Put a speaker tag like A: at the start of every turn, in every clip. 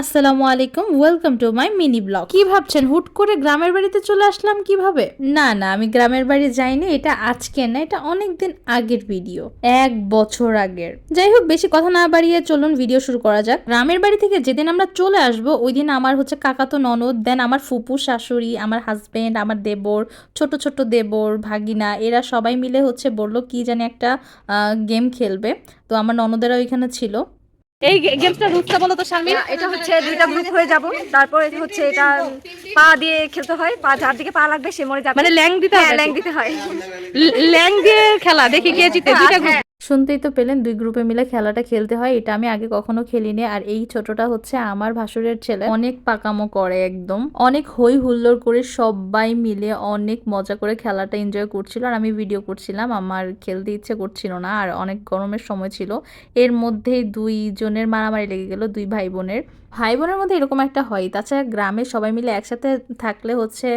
A: আসসালামু আলাইকুম, welcome to my mini blog. কি ভাবছেন হুট করে গ্রামের বাড়িতে চলে আসলাম কিভাবে? না আমি গ্রামের বাড়ি যাইনি, এটা আজকে না, এটা অনেকদিন আগের ভিডিও, 1 বছর আগের। যাই হোক, বেশি কথা না বাড়িয়ে চলুন ভিডিও শুরু করা যাক। গ্রামের বাড়ি থেকে যেদিন আমরা চলে আসবো ওই দিন আমার হচ্ছে কাকাতো ননদ, দেন আমার ফুপু শাশুড়ি, আমার হাজবেন্ড, আমার দেবর, ছোট ছোট দেবর ভাগিনা, এরা সবাই মিলে হচ্ছে বললো কি জানি একটা গেম খেলবে। তো আমার ননদেরা ওইখানে ছিল।
B: এই গেমসটা রুলসটা বলো তো শারমিন।
C: এটা হচ্ছে দুইটা গ্রুপ হয়ে যাব, তারপর এটা হচ্ছে এটা পা দিয়ে খেলতে হয়, পা যার দিকে পা লাগবে সে মরে যাবে।
B: মানে ল্যাং দিতে
C: হ্যাঁ,
B: হবে,
C: ল্যাং দিতে হয়।
B: ল্যাং দিয়ে খেলা, দেখি কে জিতে। দুইটা গ্রুপ।
A: শুনতেই তো পেলেন, 2 গ্রুপে মিলে খেলাটা খেলতে হয়। এটা আমি আগে কখনো খেলিনি। আর এই ছোটটা হচ্ছে আমার ভাসুরের ছেলে, অনেক পাকামো করে, একদম অনেক হই হুল্লোড় করে সবাই মিলে অনেক মজা করে খেলাটা এনজয় করছিল। আর আমি ভিডিও করছিলাম, আমার খেলতে ইচ্ছে করছিল না, আর অনেক গরমের সময় ছিল। এর মধ্যেই 2 জনের মারামারি লেগে গেল, 2 ভাই বোনের মধ্যে এরকম একটা হয়। তাছাড়া গ্রামে সবাই মিলে একসাথে থাকলে হচ্ছে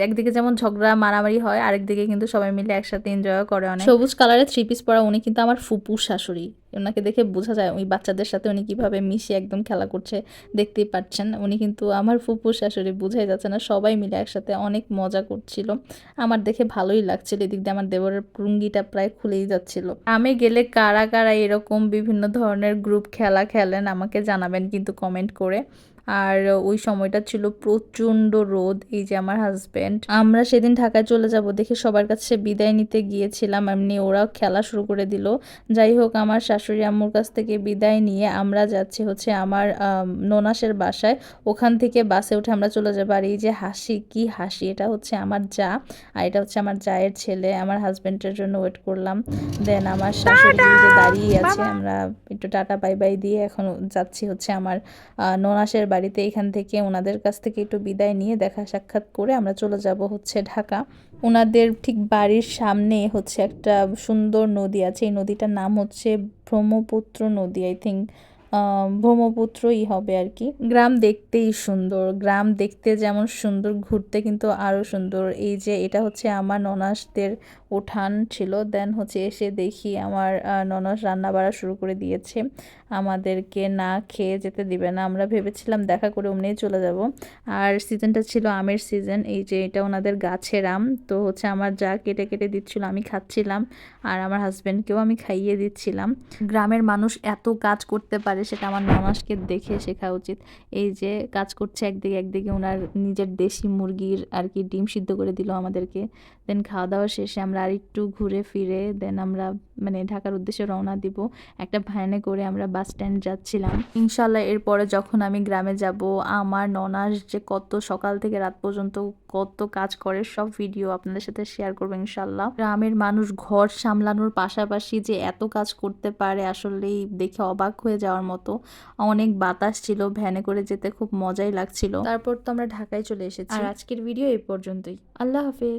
A: একদিকে যেমন ঝগড়া মারামারি হয়, আরেকদিকে কিন্তু সবাই মিলে একসাথে এনজয় করে অনেক। সবুজ কালারের 3 পিস পরা উনি কিন্তু আমার ফুপুর শাশুড়ি। ওনাকে দেখে বোঝা যায় ওই বাচ্চাদের সাথে উনি কিভাবে মিশে একদম খেলা করছে, দেখতেই পাচ্ছেন। উনি কিন্তু আমার ফুপুর শাশুড়ি, বোঝাই যাচ্ছে না। সবাই মিলে একসাথে অনেক মজা করছিল, আমার দেখে ভালোই লাগছিল। এদিক দিয়ে আমার দেবরের লুঙ্গিটা প্রায় খুলেই যাচ্ছিল। আমি গেলে কারা কারা এরকম বিভিন্ন ধরনের গ্রুপ খেলা খেলেন আমাকে জানাবেন কিন্তু কমেন্ট করে। আর ওই সময়টা ছিল প্রচণ্ড রোদ। এই যে আমার হাজব্যান্ড, আমরা সেদিন ঢাকায় চলে যাব দেখে সবার কাছে বিদায় নিতে গিয়েছিলাম, এমনি ওরাও খেলা শুরু করে দিল। যাই হোক, আমার শাশুড়ি আম্মুর কাছ থেকে বিদায় নিয়ে আমরা যাচ্ছি হচ্ছে আমার ননাসের বাসায়। ওখান থেকে বাসে উঠে আমরা চলে যাবো। আর এই যে হাসি, কি হাসি! এটা হচ্ছে আমার যা, আর এটা হচ্ছে আমার জায়ের ছেলে। আমার হাজব্যান্ডের জন্য ওয়েট করলাম। দেন আমার শাশুড়ি যে দাঁড়িয়ে আছে, আমরা একটু টাটা বাই বাই দিয়ে এখন যাচ্ছি হচ্ছে আমার ননাসের বাড়িতে। এখান থেকে ওনাদের কাছ থেকে একটু বিদায় নিয়ে দেখা সাক্ষাৎ করে আমরা চলে যাব হচ্ছে ঢাকা। ওনাদের ঠিক বাড়ির সামনে হচ্ছে একটা সুন্দর নদী আছে, এই নদীটার নাম হচ্ছে ব্রহ্মপুত্র নদী, আই থিঙ্ক ব্রহ্মপুত্রই হবে আর কি। গ্রাম দেখতেই সুন্দর, গ্রাম দেখতে যেমন সুন্দর, ঘুরতে কিন্তু আরও সুন্দর। এই যে এটা হচ্ছে আমার ননাসদের উঠান ছিল। দেন হচ্ছে এসে দেখি আমার ননাস রান্না বাড়া শুরু করে দিয়েছে, আমাদেরকে না খেয়ে যেতে দিবে না। আমরা ভেবেছিলাম দেখা করে অমনিই চলে যাব। আর সিজনটা ছিল আমের সিজন। এই যে এটা ওনাদের গাছের আম, তো হচ্ছে আমার যা কেটে কেটে দিচ্ছিল, আমি খাচ্ছিলাম, আর আমার হাজব্যান্ডকেও আমি খাইয়ে দিচ্ছিলাম। গ্রামের মানুষ এত কাজ করতে পারে, সেটা আমার ননাসকে দেখে শেখা উচিত। এই যে কাজ করছে একদিকে, একদিকে ওনার নিজের দেশি মুরগির আর কি ডিম সিদ্ধ করে দিল আমাদেরকে। দেন খাওয়া দাওয়া শেষে আমরা আর একটু ঘুরে ফিরে দেন আমরা মানে ঢাকার উদ্দেশ্যে রওনা দিব। একটা ভ্যানে করে আমরা বাস স্ট্যান্ড যাচ্ছিলাম। ইনশাল্লাহ এরপরে যখন আমি গ্রামে যাব, আমার ননাস যে কত সকাল থেকে রাত পর্যন্ত কত কাজ করে সব ভিডিও আপনাদের সাথে শেয়ার করবো ইনশাল্লাহ। গ্রামের মানুষ ঘর সামলানোর পাশাপাশি যে এত কাজ করতে পারে, আসলেই দেখে অবাক হয়ে যাওয়ার মতো। অনেক বাতাস ছিল, ভ্যানে করে যেতে খুব মজাই লাগছিল। তারপর তো আমরা ঢাকায় চলে এসেছি। আর আজকের ভিডিও এই পর্যন্তই। আল্লাহ হাফেজ।